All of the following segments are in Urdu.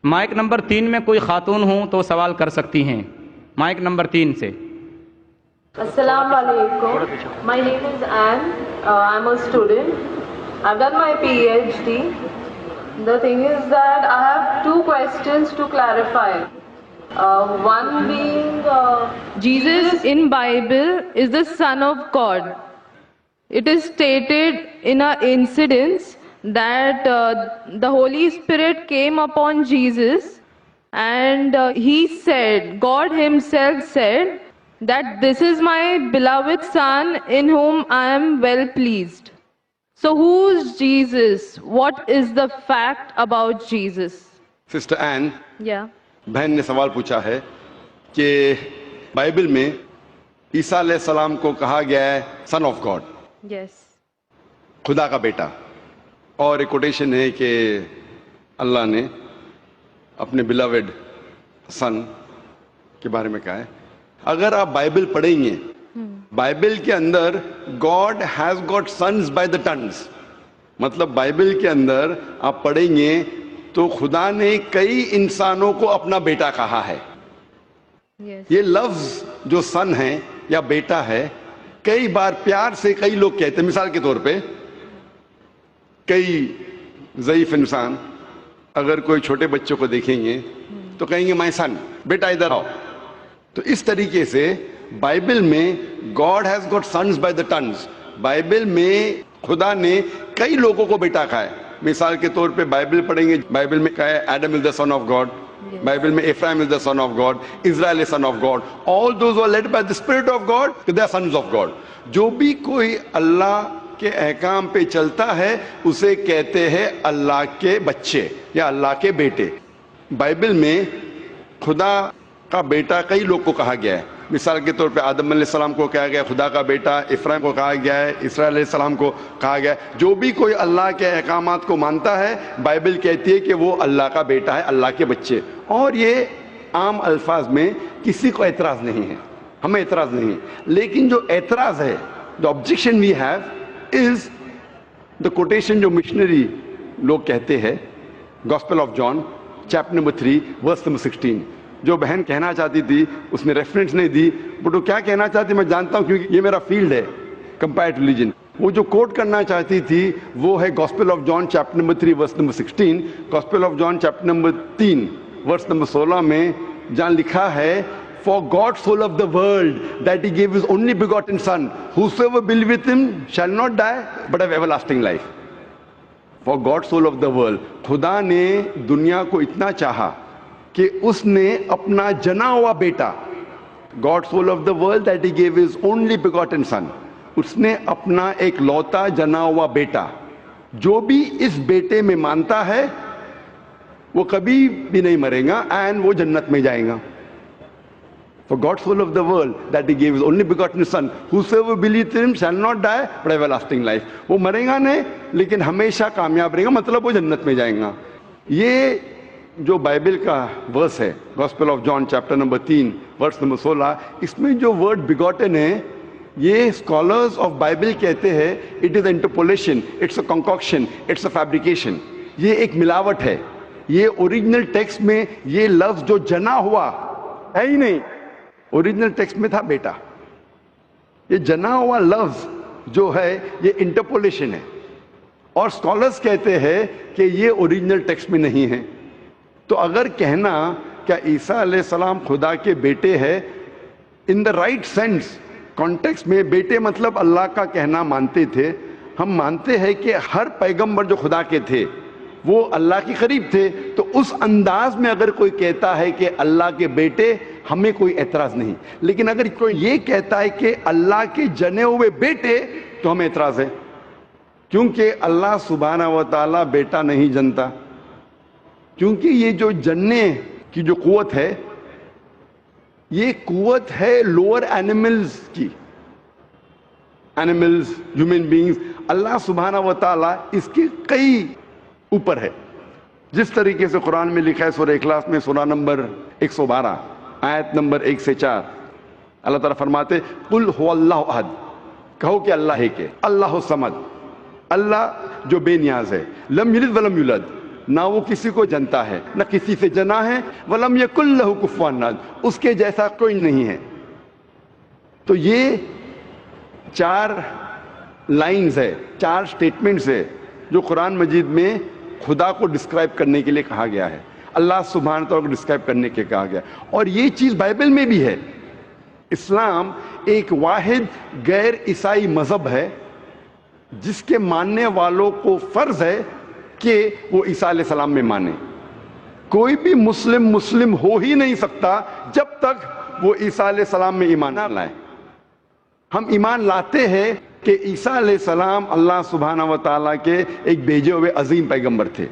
مائک نمبر 3 میں کوئی خاتون ہوں تو سوال کر سکتی ہیں. مائک نمبر 3 سے. Assalamu alaikum. My name is Anne. I'm a student. I've done my PhD. The thing is that I have two questions to clarify. One being, Jesus in Bible is the Son of God. It is stated in an incident that the Holy Spirit came upon Jesus, and he said, God himself said, that this is my beloved Son in whom I am well pleased. So who's Jesus? What is the fact about Jesus? Sister Ann, Yeah. بہن نے سوال پوچھا ہے کہ بائبل میں عیسیٰ علیہ السلام کو کہا گیا ہے سن آف گاڈ، Yes. خدا کا بیٹا، اور ایک کوٹیشن ہے کہ اللہ نے اپنے بلاوڈ سن کے بارے میں کہا ہے. اگر آپ بائبل پڑھیں گے، بائبل کے اندر God has got sons by the tons, مطلب بائبل کے اندر آپ پڑھیں گے تو خدا نے کئی انسانوں کو اپنا بیٹا کہا ہے. Yes. یہ لفظ جو سن ہے یا بیٹا ہے کئی بار پیار سے کئی لوگ کہتے ہیں. مثال کے طور پہ کئی ضعیف انسان اگر کوئی چھوٹے بچوں کو دیکھیں گے تو کہیں گے مائی سن، بیٹا ادھر آؤ. تو اس طریقے سے بائبل میں God has got sons by the tons, Bible میں خدا نے کئی لوگوں کو بیٹا کہا ہے. مثال کے طور پہ بائبل پڑھیں گے، بائبل میں کہا ہے Adam is the son of God, Bible میں Ephraim is the son of God, Israel is son of God, all those who are led by the spirit of God they are sons of God. جو بھی کوئی اللہ کے احکام پہ چلتا ہے اسے کہتے ہیں اللہ کے بچے یا اللہ کے بیٹے. بائبل میں خدا کا بیٹا کئی لوگ کو کہا گیا ہے. مثال کے طور پہ آدم علیہ السلام کو کہا گیا خدا کا بیٹا، افرایم کو کہا گیا ہے، اسرائیل علیہ السلام کو کہا گیا ہے. جو بھی کوئی اللہ کے احکامات کو مانتا ہے بائبل کہتی ہے کہ وہ اللہ کا بیٹا ہے، اللہ کے بچے. اور یہ عام الفاظ میں کسی کو اعتراض نہیں ہے، ہمیں اعتراض نہیں ہے. لیکن جو اعتراض ہے، جو objection we have is the quotation جو مشنری لوگ کہتے ہیں، gospel of John chapter number 3 verse number 16. جو بہن کہنا چاہتی تھی اس نے ریفرنس نہیں دی، بٹ وہ کیا کہنا چاہتی میں جانتا ہوں کیونکہ یہ میرا فیلڈ ہے، کمپیئرڈ ریلیجن. وہ جو کوٹ کرنا چاہتی تھی وہ ہے gospel of John chapter number 3 verse number 16. Gospel of John chapter number 3 verse number 16 میں جہاں لکھا ہے For God so loved the world that he gave his only begotten son, whosoever believeth him shall not die but have everlasting life. For God so loved the world. خدا نے دنیا کو اتنا چاہا کہ اس نے اپنا جنا ہوا بیٹا، God so loved the world that he gave his only begotten son. اس نے اپنا ایک لوتا جنا ہوا بیٹا، جو بھی اس بیٹے میں مانتا ہے وہ کبھی بھی نہیں مرے گا اینڈ وہ جنت میں جائے گا. For God so loved the world that he gave his only begotten son, whosoever believeth in him shall not die but have everlasting life. وہ مرے گا نہیں لیکن ہمیشہ کامیاب رہے گا، مطلب وہ جنت میں جائیں گا. یہ جو بائبل کا ورس ہے gospel of John chapter number 3 verse number 16، اس میں جو ورڈ بیگوٹن ہے یہ اسکالرز آف بائبل کہتے ہیں it is interpolation, it's a concoction, it's a fabrication. یہ ایک ملاوٹ ہے. یہ اوریجنل ٹیکسٹ میں یہ لفظ جو جنا ہوا ہے ہی نہیں، اوریجنل ٹیکسٹ میں تھا بیٹا. یہ جنا ہوا لفظ جو ہے یہ انٹرپولیشن ہے، اور اسکالرز کہتے ہیں کہ یہ اوریجنل ٹیکسٹ میں نہیں ہے. تو اگر کہنا کیا عیسیٰ علیہ السلام خدا کے بیٹے ہے ان دا رائٹ سینس کانٹیکسٹ میں، بیٹے مطلب اللہ کا کہنا مانتے تھے. ہم مانتے ہیں کہ ہر پیغمبر جو خدا کے تھے وہ اللہ کے قریب تھے. تو اس انداز میں اگر کوئی کہتا ہے کہ اللہ کے بیٹے، ہمیں کوئی اعتراض نہیں. لیکن اگر کوئی یہ کہتا ہے کہ اللہ کے جنے ہوئے بیٹے تو ہمیں اعتراض ہے، کیونکہ اللہ سبحانہ و تعالیٰ بیٹا نہیں جنتا. کیونکہ یہ جو جننے کی جو قوت ہے یہ قوت ہے لوور اینیملز کی، اینیملز، ہیومن بینگز. اللہ سبحانہ و تعالیٰ اس کے کئی اوپر ہے. جس طریقے سے قرآن میں لکھا ہے سورہ اخلاص میں سورہ نمبر 112 آیت نمبر 1 سے 4، اللہ تعالیٰ فرماتے قل هو اللہ احد، کہو کہ اللہ ہے کہ اللہ الصمد اللہ جو بے نیاز ہے، لم یلد ولم یولد، نہ وہ کسی کو جنتا ہے نہ کسی سے جنا ہے، ولم یکن لہ کفوا احد، اس کے جیسا کوئی نہیں ہے۔ تو یہ 4 لائنز ہے، 4 سٹیٹمنٹس ہے جو قرآن مجید میں خدا کو ڈسکرائب کرنے کے لیے کہا گیا ہے، اللہ سبحانہ تعالیٰ کو ڈسکرائب کرنے کے کہا گیا ہے۔ اور یہ چیز بائبل میں بھی ہے۔ اسلام ایک واحد غیر عیسائی مذہب ہے جس کے ماننے والوں کو فرض ہے کہ وہ عیسیٰ علیہ السلام میں مانے۔ کوئی بھی مسلم ہو ہی نہیں سکتا جب تک وہ عیسیٰ علیہ السلام میں ایمان نہ لائے۔ ہم ایمان لاتے ہیں کہ عیسیٰ علیہ السلام اللہ سبحانہ و تعالیٰ کے ایک بھیجے ہوئے عظیم پیغمبر تھے۔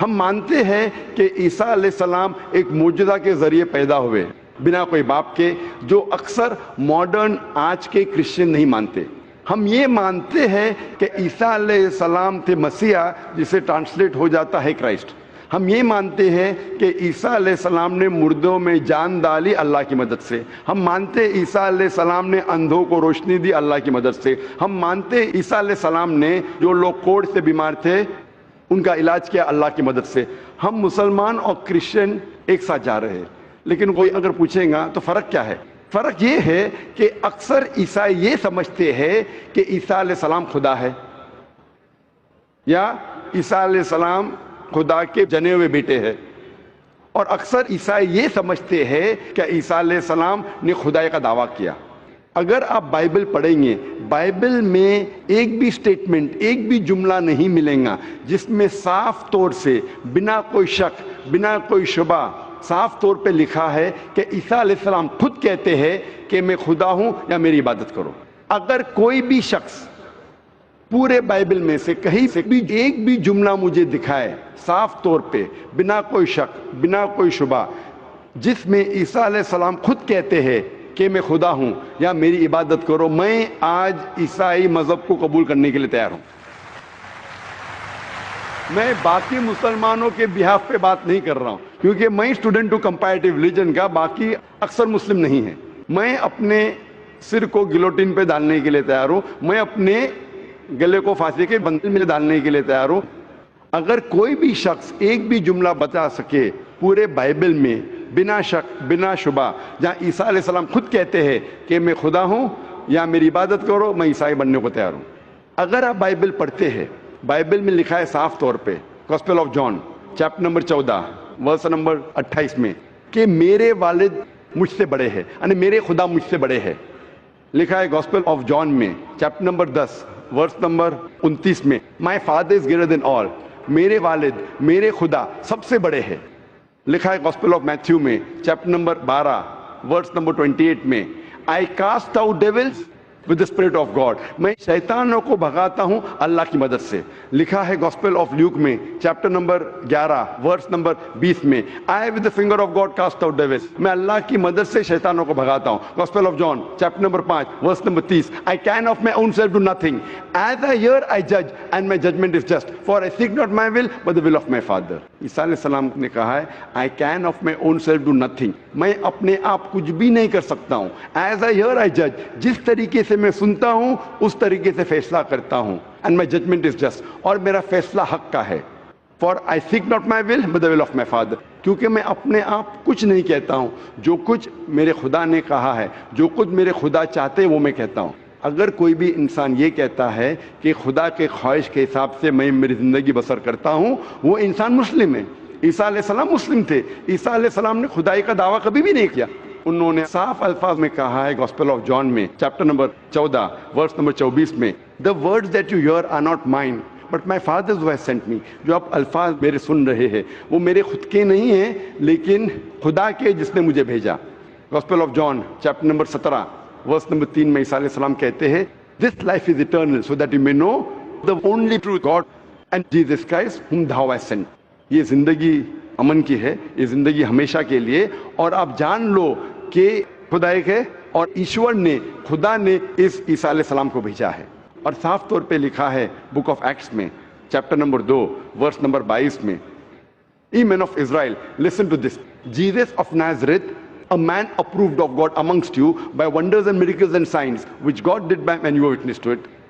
ہم مانتے ہیں کہ عیسیٰ علیہ السلام ایک معجزہ کے ذریعے پیدا ہوئے بنا کوئی باپ کے، جو اکثر ماڈرن آج کے کرسچن نہیں مانتے۔ ہم یہ مانتے ہیں کہ عیسیٰ علیہ السلام تھے مسیح، جسے ٹرانسلیٹ ہو جاتا ہے کرائسٹ۔ ہم یہ مانتے ہیں کہ عیسیٰ علیہ السلام نے مردوں میں جان ڈالی اللہ کی مدد سے۔ ہم مانتے ہیں عیسیٰ علیہ السلام نے اندھوں کو روشنی دی اللہ کی مدد سے۔ ہم مانتے ہیں عیسیٰ علیہ السلام نے جو لوگ کوڑھ سے بیمار تھے ان کا علاج کیا اللہ کی مدد سے۔ ہم مسلمان اور کرسچن ایک ساتھ جا رہے ہیں، لیکن کوئی اگر پوچھے گا تو فرق کیا ہے؟ فرق یہ ہے کہ اکثر عیسائی یہ سمجھتے ہیں کہ عیسیٰ علیہ السلام خدا ہے، یا عیسیٰ علیہ السلام خدا کے جنے ہوئے بیٹے ہیں، اور اکثر عیسائی یہ سمجھتے ہیں کہ عیسیٰ علیہ السلام نے خدائی کا دعویٰ کیا۔ اگر آپ بائبل پڑھیں گے، بائبل میں ایک بھی سٹیٹمنٹ، ایک بھی جملہ نہیں ملے گا جس میں صاف طور سے بنا کوئی شک، بنا کوئی شبہ صاف طور پہ لکھا ہے کہ عیسیٰ علیہ السلام خود کہتے ہیں کہ میں خدا ہوں یا میری عبادت کرو۔ اگر کوئی بھی شخص پورے بائبل میں سے کہیں سے بھی ایک بھی جملہ مجھے دکھائے صاف طور پہ بنا کوئی شک، بنا کوئی شبہ، جس میں عیسیٰ علیہ السلام خود کہتے ہیں کہ میں خدا ہوں یا میری عبادت کرو، میں آج عیسائی مذہب کو قبول کرنے کے لیے تیار ہوں۔ میں باقی مسلمانوں کے بہاف پہ بات نہیں کر رہا ہوں، کیونکہ میں اسٹوڈنٹ ہوں کمپیریٹیو ریلیجن کا، باقی اکثر مسلم نہیں ہیں۔ میں اپنے سر کو گلوٹین پہ ڈالنے کے لیے تیار ہوں، میں اپنے گلے کو پھانسی کے بندل میں ڈالنے کے لیے تیار ہوں۔ اگر کوئی بھی شخص ایک بھی جملہ بتا سکے پورے بائبل میں بنا شک، بنا شبہ، جہاں عیسیٰ علیہ السلام خود کہتے ہیں کہ میں خدا ہوں یا میری عبادت کرو، میں عیسائی بننے کو تیار ہوں۔ اگر آپ بائبل پڑھتے ہیں، بائبل میں لکھا ہے صاف طور پہ، gospel of John chapter number 14 verse number 28 میں، کہ میرے والد مجھ سے بڑے ہیں، یعنی میرے خدا مجھ سے بڑے ہیں۔ لکھا ہے گاسپل آف جان میں چیپٹر نمبر 10 ورس نمبر 29 میں، my father is greater than آل، میرے والد، میرے خدا سب سے بڑے ہیں۔ لکھا ہے گاسپل آف میتھیو میں چیپٹر نمبر 12 ورس نمبر 28 میں، I cast out devils with the spirit of God، میں شیطانوں کو بھگاتا ہوں اللہ کی مدد سے۔ لکھا ہے گاسپل آف لیوک میں چیپٹر نمبر 11 ورس نمبر 20 میں، I with the finger of God cast out devils، میں اللہ کی مدد سے شیطانوں کو بھگاتا ہوں۔ Gospel of John chapter number 5 verse number 30، I can of my own self do nothing، as I hear I judge and my judgment is just، for I seek not my will but the will of my Father۔ عیسیٰ علیہ السلام نے کہا ہے I can of my own self do nothing، میں اپنے آپ کچھ بھی نہیں کر سکتا ہوں۔ as I hear I judge، جس طریقے سے میں سنتا ہوں اس طریقے سے فیصلہ کرتا ہوں، and my judgment is just، اور میرا فیصلہ حق کا ہے۔ for I seek not my will but the will of my Father، کیونکہ میں اپنے آپ کچھ نہیں کہتا ہوں، جو کچھ میرے خدا نے کہا ہے، جو کچھ میرے خدا چاہتے ہیں وہ میں کہتا ہوں۔ اگر کوئی بھی انسان یہ کہتا ہے کہ خدا کے خواہش کے حساب سے میں میری زندگی بسر کرتا ہوں، وہ انسان مسلم ہے۔ عیسیٰ علیہ السلام مسلم تھے، عیسیٰ علیہ السلام نے خدائی کا دعویٰ کبھی بھی نہیں کیا۔ انہوں نے صاف الفاظ میں کہا ہے گاسپل آف جان میں چیپٹر نمبر 14 ورس نمبر 24 میں، the words that you hear are not mine but my Father who has sent me، جو آپ الفاظ میرے سن رہے ہیں وہ میرے خود کے نہیں ہیں لیکن خدا کے جس نے مجھے بھیجا۔ Gospel of John chapter number 17 verse number 3 میں عیسیٰ علیہ السلام کہتے ہیں this life is eternal so that you may know the only true God and Jesus Christ whom thou hast sent۔ یہ زندگی امن کی ہے، یہ زندگی ہمیشہ کے لیے، اور آپ جان لو کہ خدا ایک ہے اور ایشور نے، خدا نے اس عیسیٰ علیہ السلام کو بھیجا ہے۔ اور صاف طور پہ لکھا ہے بک آف ایکٹس میں چیپٹر نمبر 2 ورس نمبر 22 میں، Ye men of Israel, listen to this, Jesus of Nazareth, a man approved of God amongst you by wonders and miracles and signs which God did by and you were witness to it۔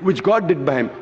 which God did by him,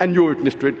and you witnessed to it,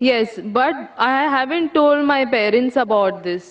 Yes, but I haven't told my parents about this.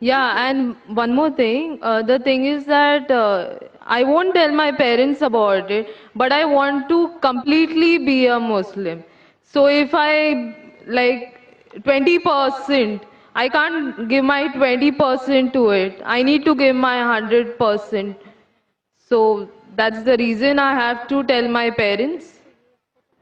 Yeah, and one more thing, the thing is that I won't tell my parents about it, but I want to completely be a Muslim. So if I like 20%, I can't give my 20% to it. I need to give my 100%. So that's the reason I have to tell my parents.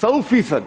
100%,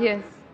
Yes.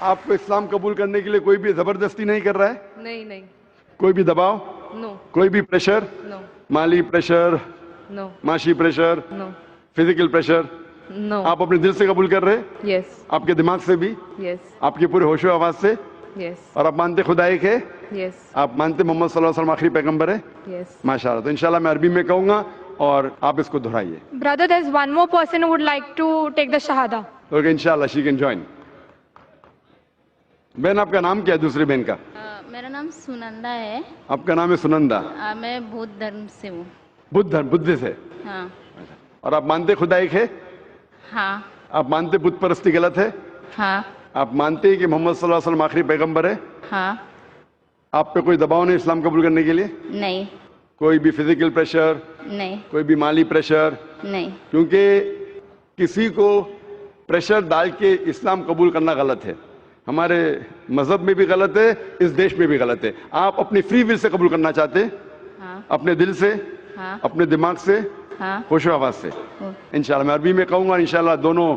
آپ کو اسلام قبول کرنے کے لیے کوئی بھی زبردستی نہیں کر رہا ہے؟ نہیں. کوئی بھی دباؤ، No. کوئی بھی پریشر، No. مالی پریشر، No. معاشی pressure, No. Physical pressure, No. آپ اپنے دل سے قبول کر رہے، Yes. آپ کے دماغ سے بھی، Yes. آپ کے پورے ہوش و آواز سے، Yes. اور آپ مانتے خدا ایک ہے، Yes. آپ مانتے محمد صلی اللہ علیہ وسلم آخری پیغمبر ہے؟ Yes. ماشاء اللہ. تو انشاءاللہ میں عربی میں کہوں گا اور آپ اس کو دہرائیے. Brother, there's one more person who would like to take the Shahada. Okay انشاءاللہ شی کین جوائن. بہن آپ کا نام کیا ہے دوسری بہن کا؟ میرا نام سنندا ہے. آپ کا نام ہے سنندا. میں بودھ دھرم سے ہوں. بدھ دھرم، بدھ سے. ہاں. اور آپ مانتے خدا ایک ہے؟ ہاں. آپ مانتے بت پرستی غلط ہے؟ ہاں. آپ مانتے ہیں کہ محمد صلی اللہ علیہ وسلم آخری پیغمبر ہے؟ ہاں. آپ پہ کوئی دباؤ نہیں اسلام قبول کرنے کے لیے؟ نہیں. کوئی بھی فزیکل پریشر، نہیں. کوئی بھی مالی پریشر؟ نہیں. کیونکہ کسی کو پریشر ڈال کے اسلام قبول کرنا غلط ہے. ہمارے مذہب میں بھی غلط ہے، اس دیش میں بھی غلط ہے. آپ اپنی فری ول سے قبول کرنا چاہتے ہیں، ہاں. اپنے دل سے، ہاں. اپنے دماغ سے، ہاں. ہوش و آواز سے. انشاءاللہ میں عربی میں کہوں گا، انشاءاللہ دونوں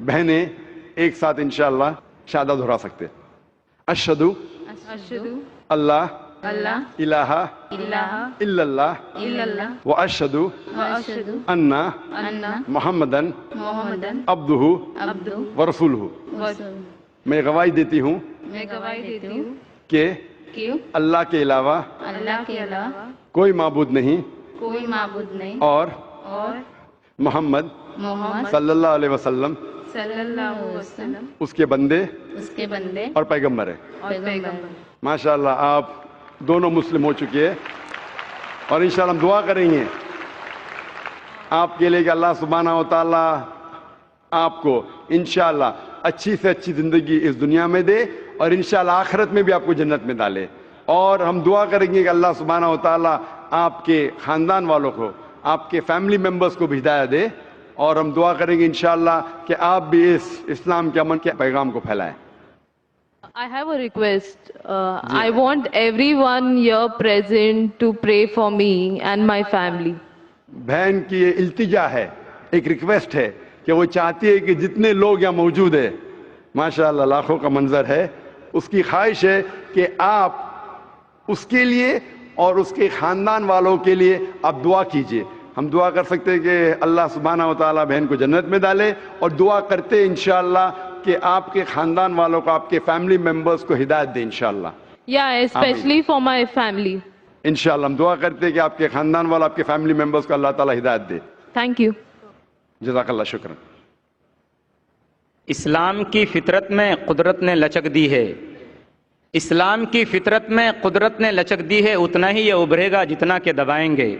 بہنیں ایک ساتھ انشاءاللہ شہادہ دہرا سکتے. اشہدو اشہدو اللہ اللہ الہ الہ الا اللہ الا اللہ واشہدو واشہدو انا ان محمدن محمدن عبدہ عبدہ ورسولہ. ورسولہ. میں گواہی دیتی ہوں میں گواہی دیتی ہوں کہ کہ اللہ کے علاوہ اللہ کے علاوہ کوئی معبود نہیں کوئی معبود نہیں اور اور محمد محمد صلی اللہ علیہ وسلم صلی اللہ علیہ وسلم اس کے بندے اس کے بندے اور پیغمبر ہے. اور پیغمبر. ماشاءاللہ آپ دونوں مسلم ہو چکے ہیں، اور انشاءاللہ ہم دعا کریں گے آپ کے لیے کہ اللہ سبحانہ و تعالیٰ آپ کو انشاءاللہ اچھی سے اچھی زندگی اس دنیا میں دے، اور انشاءاللہ آخرت میں بھی آپ کو جنت میں ڈالے. اور ہم دعا کریں گے کہ اللہ سبحانہ و تعالیٰ آپ کے خاندان والوں کو، آپ کے فیملی ممبرز کو بھی ہدایت دے. اور ہم دعا کریں گے انشاءاللہ کہ آپ بھی اس اسلام کے امن کے پیغام کو پھیلائیں. I have a request. I want everyone here present to pray for me and my family. بہن کی یہ التجا ہے، ایک ریکویسٹ ہے کہ وہ چاہتی ہے کہ جتنے لوگ یہاں موجود ہیں، ماشاءاللہ لاکھوں کا منظر ہے، اس کی خواہش ہے کہ آپ اس کے لیے اور اس کے خاندان والوں کے لیے آپ دعا کیجئے. ہم دعا کر سکتے ہیں کہ اللہ سبحانہ و تعالیٰ بہن کو جنت میں ڈالے، اور دعا کرتے انشاءاللہ کہ آپ کے خاندان والوں کو، آپ کے فیملی ممبرز کو ہدایت دے انشاءاللہ. Yeah, especially for my family. انشاءاللہ ہم دعا کرتے ہیں کہ آپ کے خاندان والوں، آپ کے فیملی ممبرز کو اللہ تعالیٰ ہدایت دے. Thank you. جزاک اللہ شکرا. اسلام کی فطرت میں قدرت نے لچک دی ہے، اسلام کی فطرت میں قدرت نے لچک دی ہے، اتنا ہی یہ ابھرے گا جتنا کہ دبائیں گے.